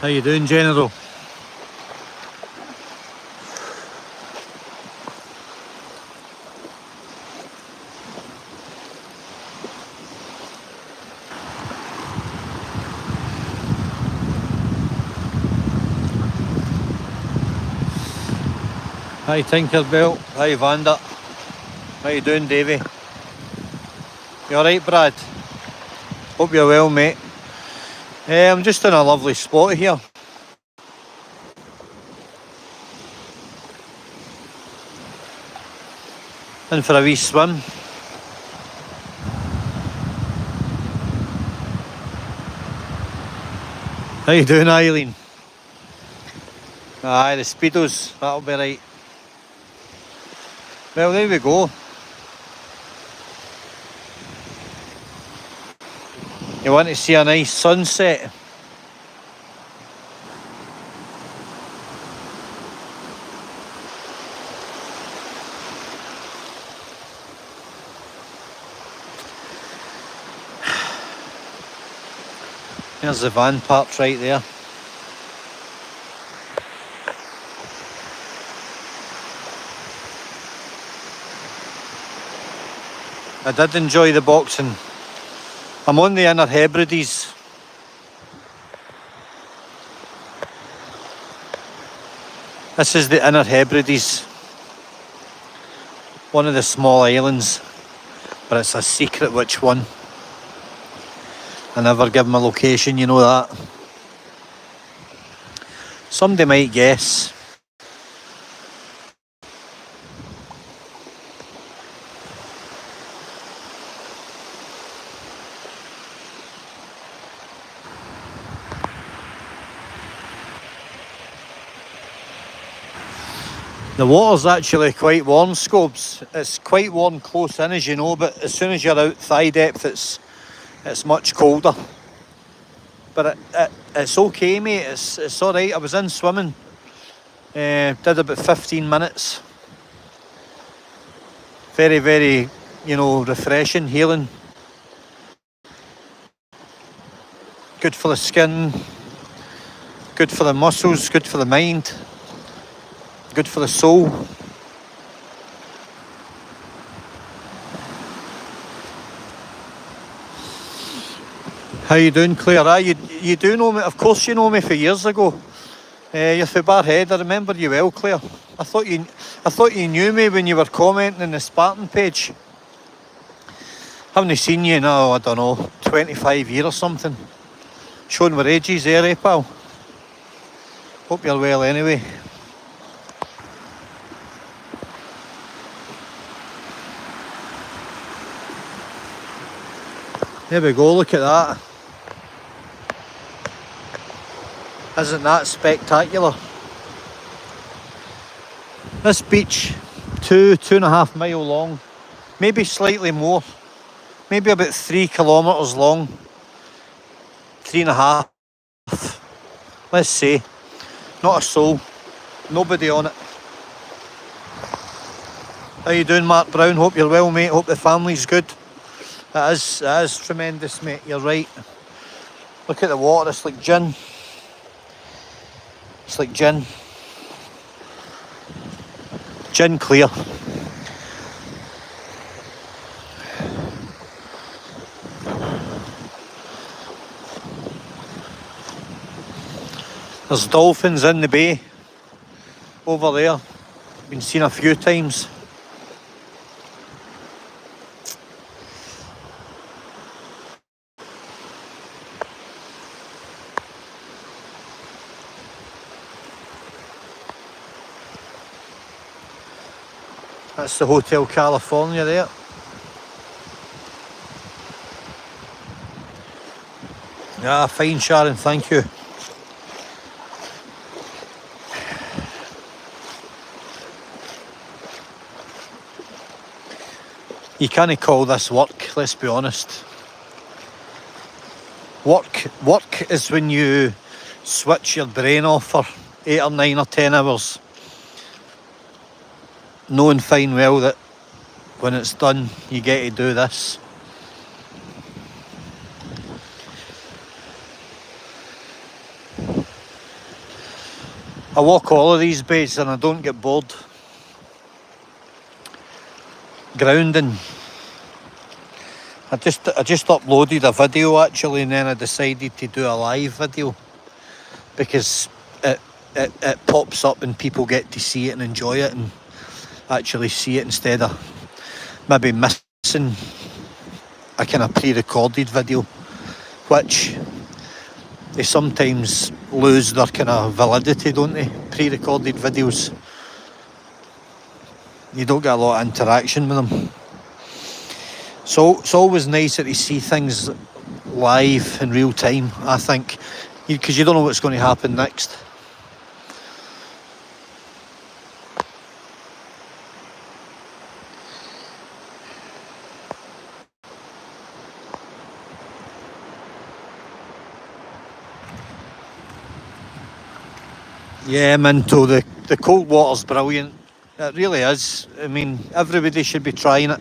How you doing, General? Hi Tinkerbell, hi Vanda. How you doing, Davey? You alright, Brad? Hope you're well, mate. I'm just in a lovely spot here. In for a wee swim. How you doing, Eileen? Aye, the Speedos, that'll be right. Well, there we go. You want to see a nice sunset? There's the van parked right there. I did enjoy the boxing. I'm on the Inner Hebrides. This is the Inner Hebrides. One of the small islands, but it's a secret which one. I never give my location, you know that. Somebody might guess. The water's actually quite warm, Scobes. It's quite warm close in, as you know, but as soon as you're out thigh depth, it's much colder. But it's okay, mate. It's all right. I was in swimming. Did about 15 minutes. Very, very, refreshing, healing. Good for the skin. Good for the muscles. Good for the mind. Good for the soul. How you doing, Claire? You do know me, of course you know me for years ago. You're from Barhead, I remember you well, Claire. I thought you knew me when you were commenting in the Spartan page. Haven't seen you now, I don't know, 25 years or something. Showing we're ages there, pal? Hope you're well anyway. There we go, look at that. Isn't that spectacular? This beach, 2.5 mile long, maybe slightly more, maybe about 3 kilometres long, 3.5, let's say. Not a soul, nobody on it. How you doing, Mark Brown? Hope you're well, mate. Hope the family's good. It is tremendous, mate, you're right. Look at the water, it's like gin. It's like gin. Gin clear. There's dolphins in the bay over there. Been seen a few times. That's the Hotel California there. Yeah, fine, Sharon, thank you. You can't call this work, let's be honest. Work is when you switch your brain off for 8 or 9 or 10 hours. Knowing fine well that when it's done, you get to do this. I walk all of these bays and I don't get bored. Grounding. I just uploaded a video actually, and then I decided to do a live video because it pops up and people get to see it and enjoy it and actually see it instead of maybe missing a kind of pre-recorded video, which they sometimes lose their kind of validity, don't they? Pre-recorded videos, you don't get a lot of interaction with them. So it's always nicer to see things live in real time, I think, because you don't know what's going to happen next. Yeah, Minto, the cold water's brilliant. It really is. I mean, everybody should be trying it.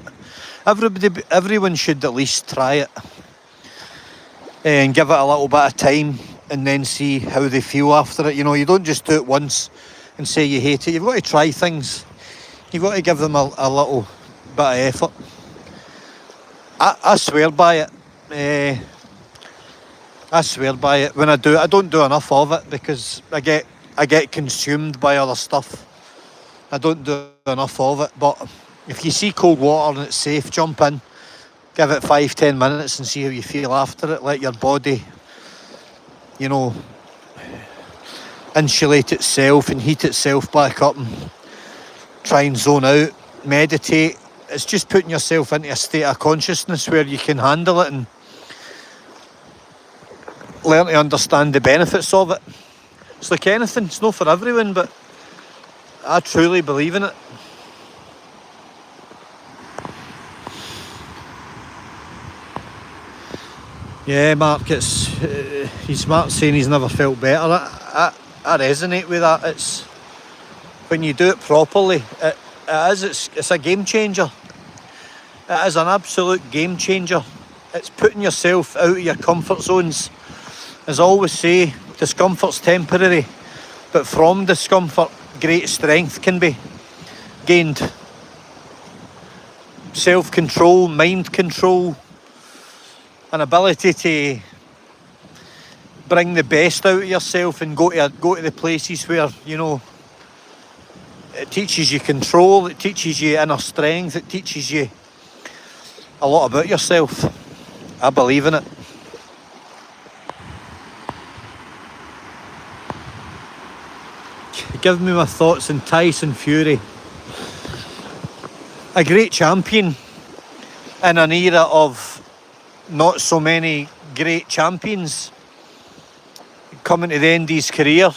Everyone should at least try it and give it a little bit of time and then see how they feel after it. You know, you don't just do it once and say you hate it. You've got to try things. You've got to give them a little bit of effort. I swear by it. I swear by it. When I do it, I don't do enough of it because I get consumed by other stuff. I don't do enough of it, but if you see cold water and it's safe, jump in, give it 5-10 minutes and see how you feel after it. Let your body, you know, insulate itself and heat itself back up and try and zone out, meditate. It's just putting yourself into a state of consciousness where you can handle it and learn to understand the benefits of it. It's like anything, it's not for everyone, but I truly believe in it. Yeah, Mark, he's Mark saying he's never felt better. I resonate with that. It's when you do it properly, it's a game changer. It is an absolute game changer. It's putting yourself out of your comfort zones. As I always say, discomfort's temporary, but from discomfort, great strength can be gained. Self-control, mind control, an ability to bring the best out of yourself and go to the places where, you know, it teaches you control, it teaches you inner strength, it teaches you a lot about yourself. I believe in it. Give me my thoughts on Tyson Fury. A great champion in an era of not so many great champions, coming to the end of his career,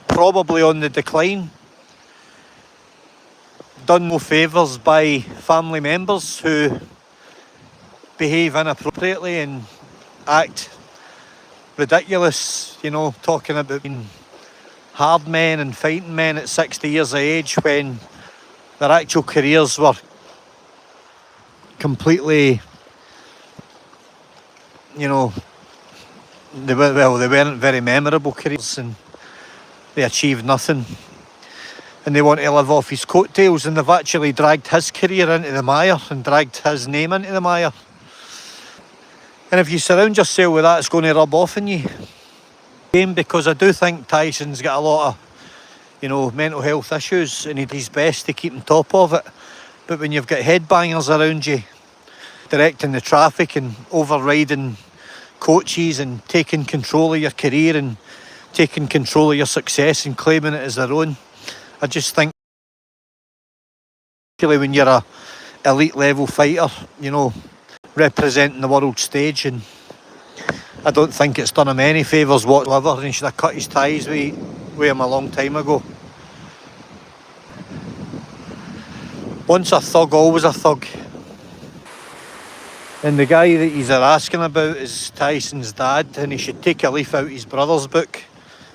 probably on the decline. Done no favours by family members who behave inappropriately and act ridiculous, you know, talking about being hard men and fighting men at 60 years of age when their actual careers were completely, you know, they weren't very memorable careers and they achieved nothing. And they want to live off his coattails, and they've actually dragged his career into the mire and dragged his name into the mire. And if you surround yourself with that, it's going to rub off on you. Because I do think Tyson's got a lot of, you know, mental health issues and he does his best to keep on top of it. But when you've got headbangers around you, directing the traffic and overriding coaches and taking control of your career and taking control of your success and claiming it as their own, I just think, particularly when you're a elite level fighter, you know, representing the world stage, and I don't think it's done him any favours whatsoever, and he should have cut his ties with him a long time ago. Once a thug, always a thug. And the guy that he's asking about is Tyson's dad, and he should take a leaf out of his brother's book.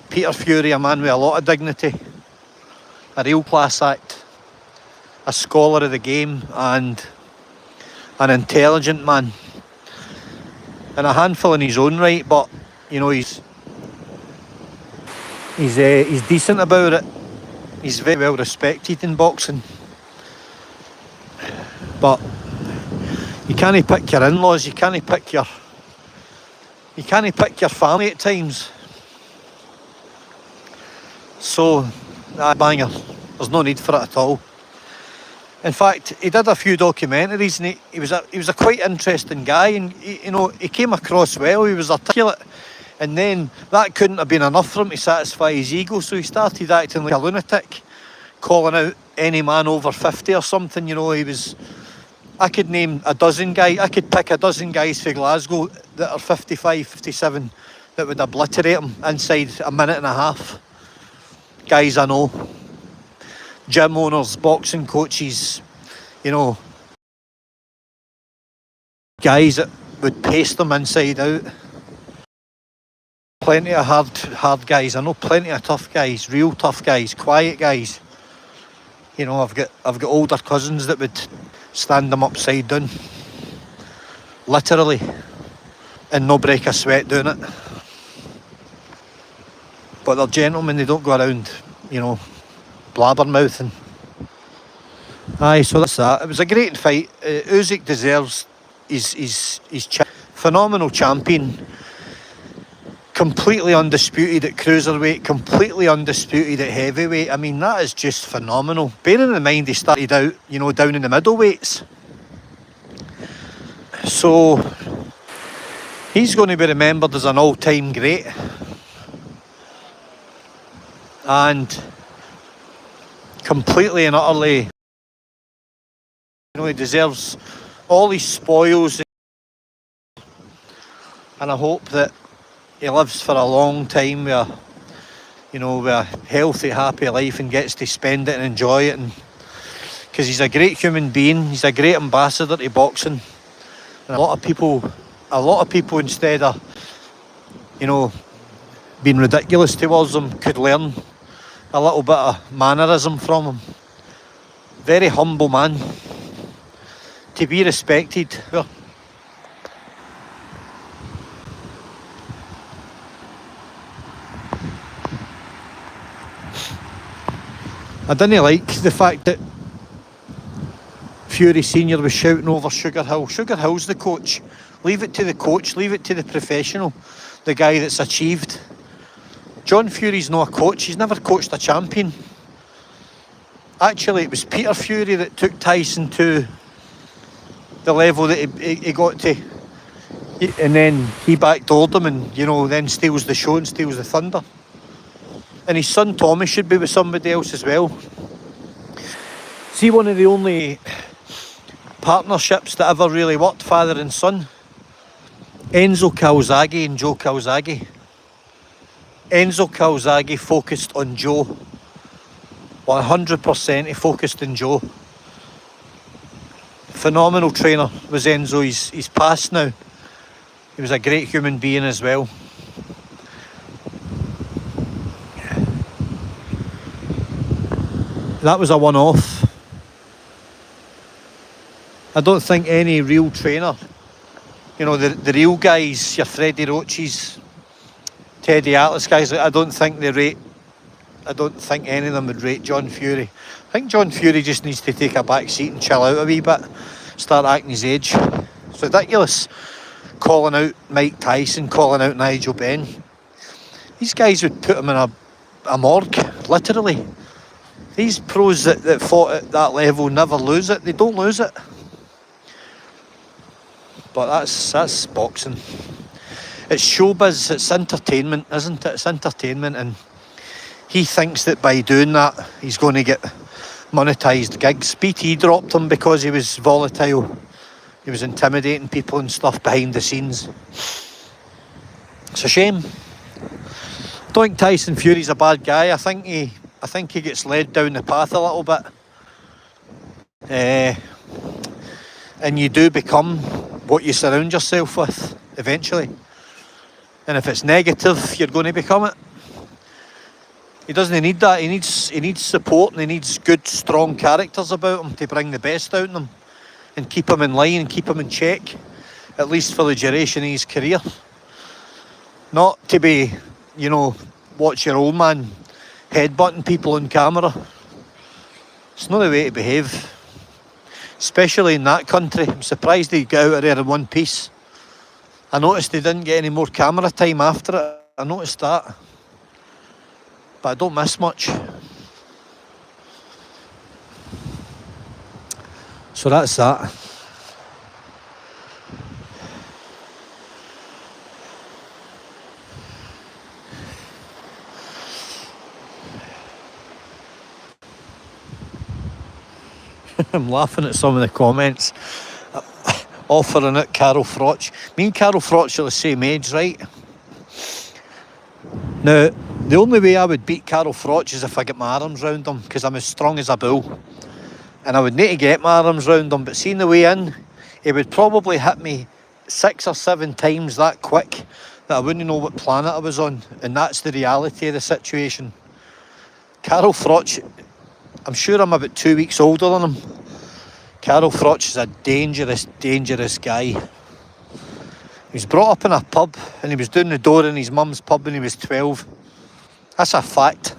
Peter Fury, a man with a lot of dignity, a real class act, a scholar of the game and an intelligent man. And a handful in his own right, but, you know, he's He's decent about it. He's very well respected in boxing. But you can't pick your in-laws, you can't pick your family at times. So, banger. There's no need for it at all. In fact, he did a few documentaries, and he was a quite interesting guy, and he came across well. He was articulate, and then that couldn't have been enough for him to satisfy his ego. So he started acting like a lunatic, calling out any man over 50 or something. I could name a dozen guys. I could pick a dozen guys for Glasgow that are 55, 57 that would obliterate him inside a minute and a half. Guys I know. Gym owners, boxing coaches, guys that would paste them inside out. Plenty of hard guys. I know plenty of tough guys, real tough guys, quiet guys. I've got older cousins that would stand them upside down, literally, and no break a sweat doing it. But they're gentlemen. They don't go around, blabbermouthing. Aye, so that's that. It was a great fight. Usyk deserves his phenomenal champion. Completely undisputed at cruiserweight, completely undisputed at heavyweight. I mean, that is just phenomenal. Bearing in mind he started out, down in the middleweights. So he's going to be remembered as an all-time great. And completely and utterly, he deserves all his spoils, and I hope that he lives for a long time with a healthy, happy life, and gets to spend it and enjoy it. And because he's a great human being, he's a great ambassador to boxing, and a lot of people instead of being ridiculous towards him could learn a little bit of mannerism from him. Very humble man, to be respected. I didn't like the fact that Fury Senior was shouting over Sugar Hill. Sugar Hill's the coach. Leave it to the coach, leave it to the professional, the guy that's achieved. John Fury's not a coach, he's never coached a champion. Actually, it was Peter Fury that took Tyson to the level that he got to, and then he backdoored him, and then steals the show and steals the thunder. And his son Tommy should be with somebody else as well. See, one of the only partnerships that ever really worked, father and son, Enzo Calzaghe and Joe Calzaghe. Enzo Calzaghe focused on Joe. 100% he focused on Joe. Phenomenal trainer was Enzo. He's passed now. He was a great human being as well. That was a one-off. I don't think any real trainer, the real guys, your Freddie Roaches, Teddy Atlas guys, I don't think any of them would rate John Fury. I think John Fury just needs to take a back seat and chill out a wee bit, start acting his age. It's ridiculous calling out Mike Tyson, calling out Nigel Benn. These guys would put him in a morgue, literally. These pros that fought at that level never lose it. They don't lose it. But that's boxing. It's showbiz, it's entertainment, isn't it? It's entertainment, and he thinks that by doing that he's going to get monetised gigs. BT dropped him because he was volatile. He was intimidating people and stuff behind the scenes. It's a shame. I don't think Tyson Fury's a bad guy. I think he gets led down the path a little bit. And you do become what you surround yourself with eventually. And if it's negative, you're going to become it. He doesn't need that. He needs support, and he needs good, strong characters about him to bring the best out in him and keep him in line and keep him in check, at least for the duration of his career. Not to be, watch your old man headbutting people on camera. It's not the way to behave, especially in that country. I'm surprised he got out of there in one piece. I noticed he didn't get any more camera time after it. I noticed that, but I don't miss much. So that's that. I'm laughing at some of the comments offering it Carol Froch. Me and Carol Froch are the same age, right? Now, the only way I would beat Carol Froch is if I get my arms round him, because I'm as strong as a bull. And I would need to get my arms round him, but seeing the way in, he would probably hit me 6 or 7 times that quick that I wouldn't know what planet I was on. And that's the reality of the situation. Carol Froch, I'm sure I'm about 2 weeks older than him. Carol Froch is a dangerous, dangerous guy. He was brought up in a pub and he was doing the door in his mum's pub when he was 12. That's a fact.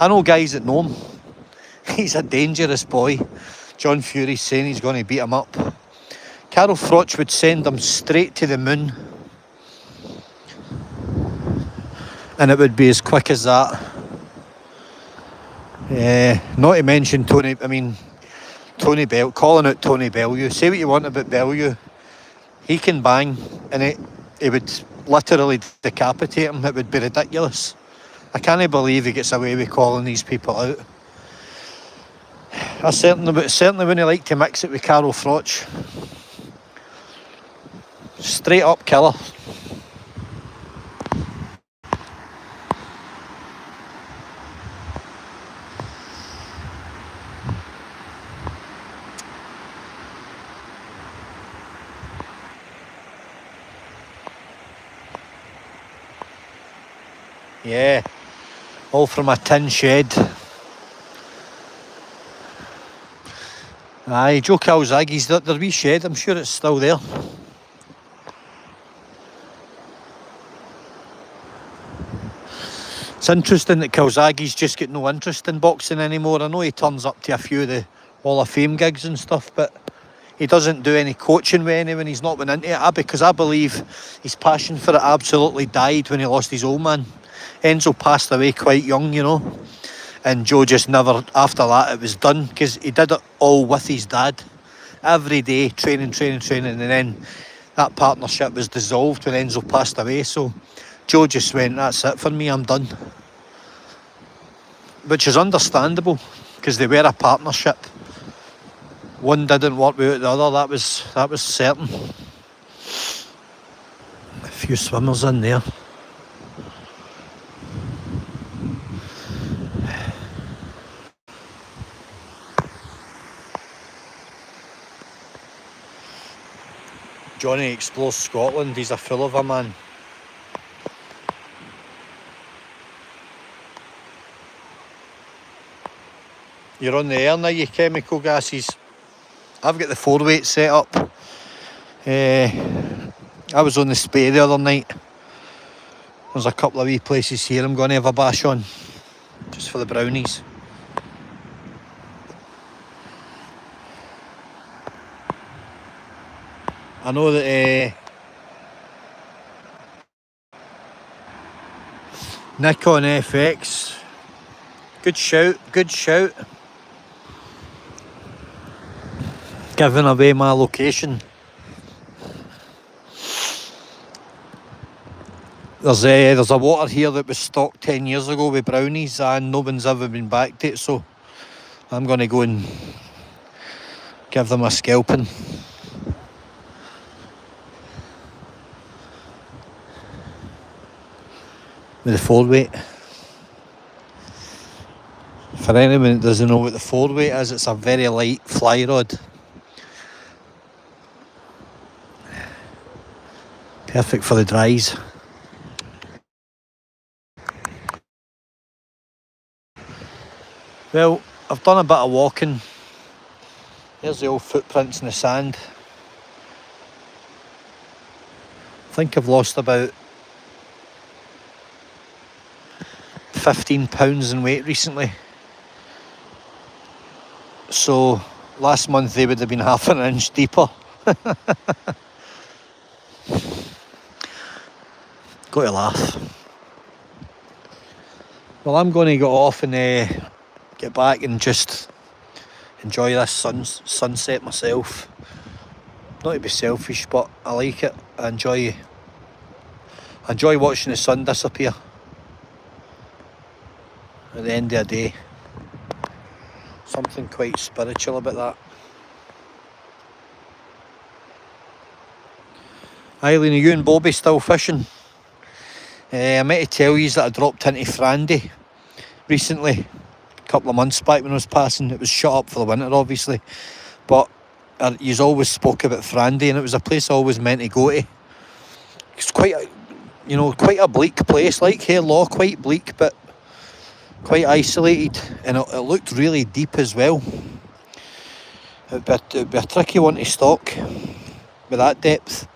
I know guys that know him. He's a dangerous boy. John Fury's saying he's going to beat him up. Carol Froch would send him straight to the moon. And it would be as quick as that. Not to mention Tony Bell, calling out Tony Bellew. Say what you want about Bellew. He can bang and it would literally decapitate him. It would be ridiculous. I can't believe he gets away with calling these people out. I certainly wouldn't like to mix it with Carol Froch. Straight up killer. Yeah, all from a tin shed. Aye, Joe Calzaghe's their wee shed, I'm sure it's still there. It's interesting that Calzaghe's just got no interest in boxing anymore. I know he turns up to a few of the Hall of Fame gigs and stuff, but he doesn't do any coaching with anyone. He's not been into it, because I believe his passion for it absolutely died when he lost his old man. Enzo passed away quite young, you know, and Joe just never, after that it was done, because he did it all with his dad. Every day, training, and then that partnership was dissolved when Enzo passed away, so Joe just went, that's it for me, I'm done. Which is understandable, because they were a partnership. One didn't work without the other, that was certain. A few swimmers in there. Johnny explores Scotland, he's a fool of a man. You're on the air now, you chemical gases. I've got the 4-weight set up. I was on the Spey the other night. There's a couple of wee places here I'm going to have a bash on, just for the brownies. I know that Nick on FX, good shout. Giving away my location. There's a water here that was stocked 10 years ago with brownies and no one's ever been back to it, so I'm going to go and give them a scalping. With the 4-weight. For anyone that doesn't know what the 4-weight is, it's a very light fly rod. Perfect for the dries. Well, I've done a bit of walking. There's the old footprints in the sand. I think I've lost about 15 pounds in weight recently. So last month they would have been half an inch deeper. Got to laugh. Well, I'm going to get off and get back and just enjoy this sunset myself. Not to be selfish, but I like it. I enjoy watching the sun disappear at the end of the day. Something quite spiritual about that. Eileen, are you and Bobby still fishing? I meant to tell you that I dropped into Frandy recently, a couple of months back when I was passing. It was shut up for the winter, obviously, but you've always spoke about Frandy, and it was a place I always meant to go to. It's quite a bleak place, like Hairlaw, quite bleak, but quite isolated, and it looked really deep as well. It'd be a tricky one to stalk with that depth.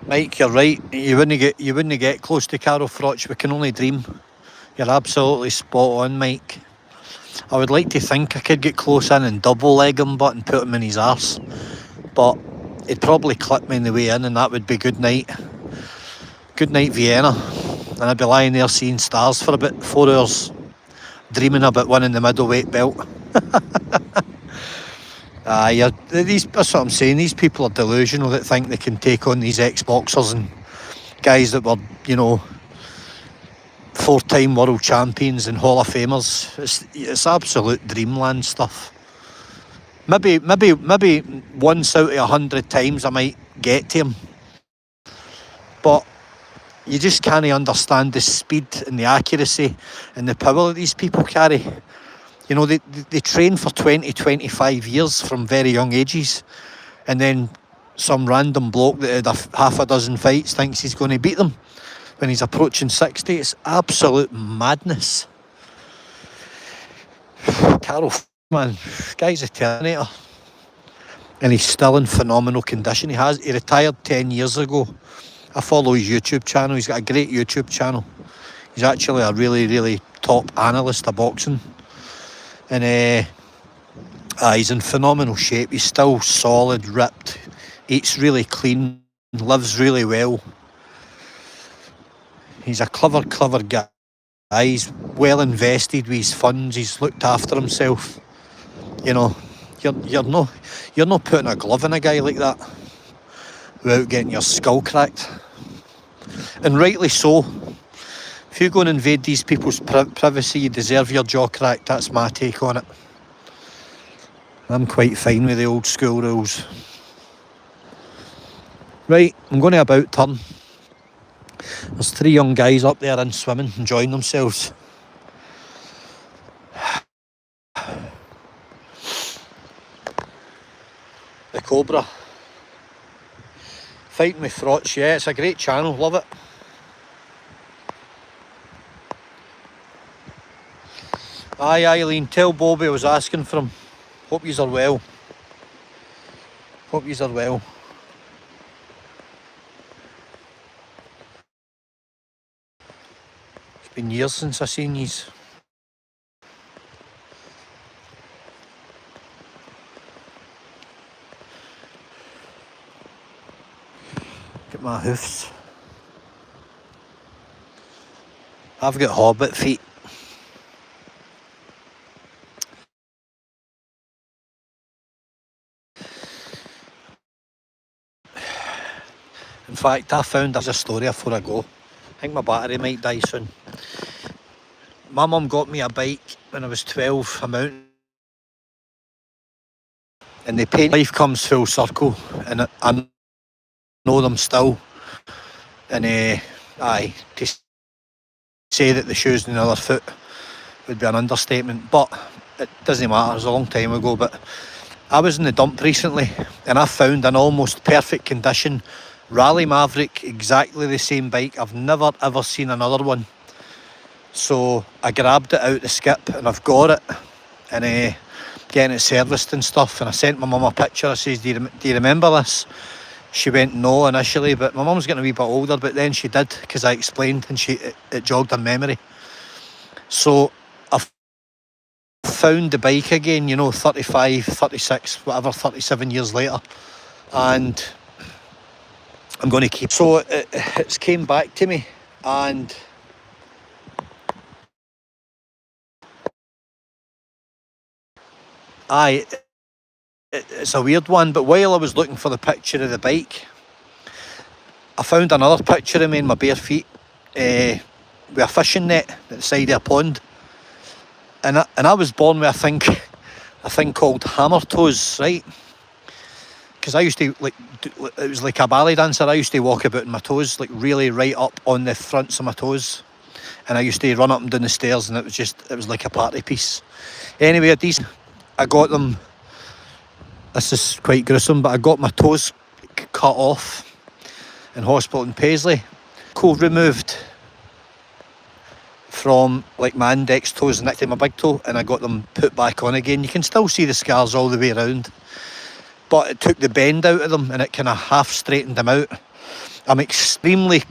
Mike, you're right. You wouldn't get close to Carol Froch. We can only dream. You're absolutely spot on, Mike. I would like to think I could get close in and double leg him, and put him in his arse. But he'd probably clip me on the way in, and that would be good night. Good night, Vienna. And I'd be lying there seeing stars for about 4 hours, dreaming about winning the middleweight belt. That's what I'm saying. These people are delusional that think they can take on these ex-boxers and guys that were, 4-time world champions and Hall of Famers. It's absolute dreamland stuff. Maybe once out of 100 times I might get to him, but you just can't understand the speed and the accuracy and the power that these people carry. They train for 20-25 years from very young ages, and then some random bloke that had half a dozen fights thinks he's going to beat them when he's approaching 60. It's absolute madness. Carol, man, guy's a Terminator, and he's still in phenomenal condition. He retired 10 years ago. I follow his YouTube channel. He's got a great YouTube channel. He's actually a really, really top analyst of boxing. And he's in phenomenal shape. He's still solid, ripped, eats really clean, lives really well. He's a clever guy. He's well invested with his funds. He's looked after himself. You're not putting a glove in a guy like that without getting your skull cracked. And rightly so. If you go and invade these people's privacy, you deserve your jaw cracked. That's my take on it. I'm quite fine with the old school rules. Right, I'm going to about turn. There's 3 young guys up there in swimming, enjoying themselves. The Cobra. Fighting with Froch, yeah, it's a great channel, love it. Aye, Eileen, tell Bobby I was asking for him. Hope yous are well. It's been years since I seen yous. Get my hoofs. I've got hobbit feet. In fact, I found there's a story before I go. I think my battery might die soon. My mum got me a bike when I was 12, a mountain. And they paint life comes full circle, and I know them still. And to say that the shoe's in the other foot would be an understatement, but it doesn't matter, it was a long time ago. But I was in the dump recently and I found an almost perfect condition Rally Maverick, exactly the same bike. I've never ever seen another one. So I grabbed it out the skip and I've got it, and getting it serviced and stuff. And I sent my mum a picture. I says, do you remember this? She went no initially, but my mum's getting a wee bit older, but then she did, because I explained, and it jogged her memory. So I've found the bike again, 35, 36, whatever, 37 years later, and I'm going to keep. So it's came back to me, and it's a weird one, but while I was looking for the picture of the bike, I found another picture of me in my bare feet with a fishing net at the side of a pond. And I was born with a thing called hammer toes, right? Because I used to, it was like a ballet dancer. I used to walk about in my toes, like really right up on the fronts of my toes. And I used to run up and down the stairs, and it was like a party piece. Anyway, I got them, this is quite gruesome, but I got my toes cut off in hospital in Paisley. Removed from like my index toes next to my big toe, and I got them put back on again. You can still see the scars all the way around, but it took the bend out of them and it kind of half straightened them out. I'm extremely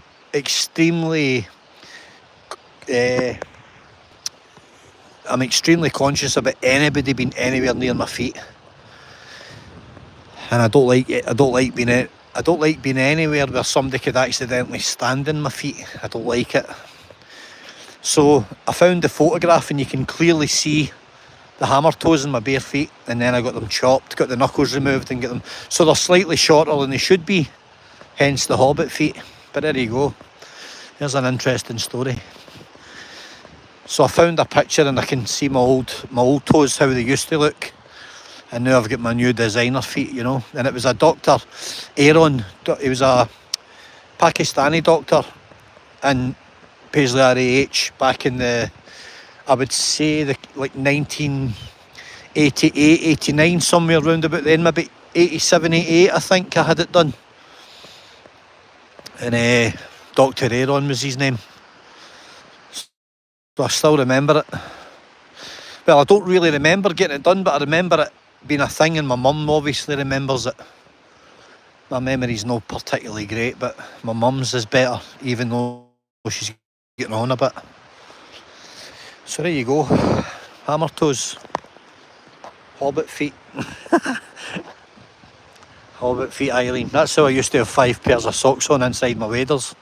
conscious about anybody being anywhere near my feet, and I don't like being anywhere where somebody could accidentally stand in my feet. I don't like it. So I found the photograph, and you can clearly see the hammer toes in my bare feet, and then I got them chopped, got the knuckles removed, and get them, so they're slightly shorter than they should be, hence the hobbit feet. But there you go, there's an interesting story. So I found a picture, and I can see my old toes, how they used to look, and now I've got my new designer feet, and it was a Dr. Aaron, he was a Pakistani doctor in Paisley RAH back in I would say like 1988, 89, somewhere around about then, maybe 87, 88, I think I had it done. And Dr. Aaron was his name. So I still remember it. Well, I don't really remember getting it done, but I remember it being a thing, and my mum obviously remembers it. My memory's not particularly great, but my mum's is better, even though she's getting on a bit. So there you go, hammer toes, hobbit feet. Hobbit feet, Eileen. That's how I used to have 5 pairs of socks on inside my waders.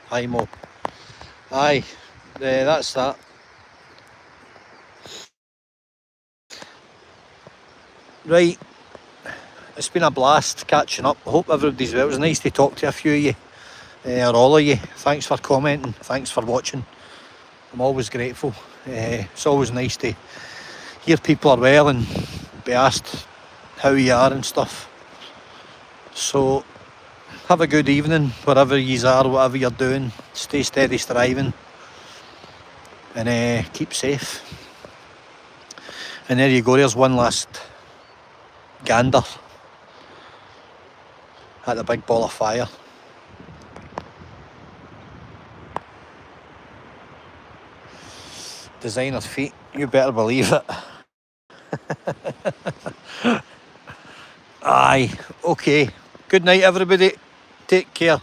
Hi Mo. Aye, that's that. Right, it's been a blast catching up. I hope everybody's well. It was nice to talk to a few of you, or all of you. Thanks for commenting, thanks for watching. I'm always grateful. It's always nice to hear people are well and be asked how you are and stuff. So have a good evening wherever you are, whatever you're doing. Stay steady striving, and keep safe. And there you go, there's one last gander at the big ball of fire. Designer's feet, you better believe it. Aye, okay. Good night everybody, take care.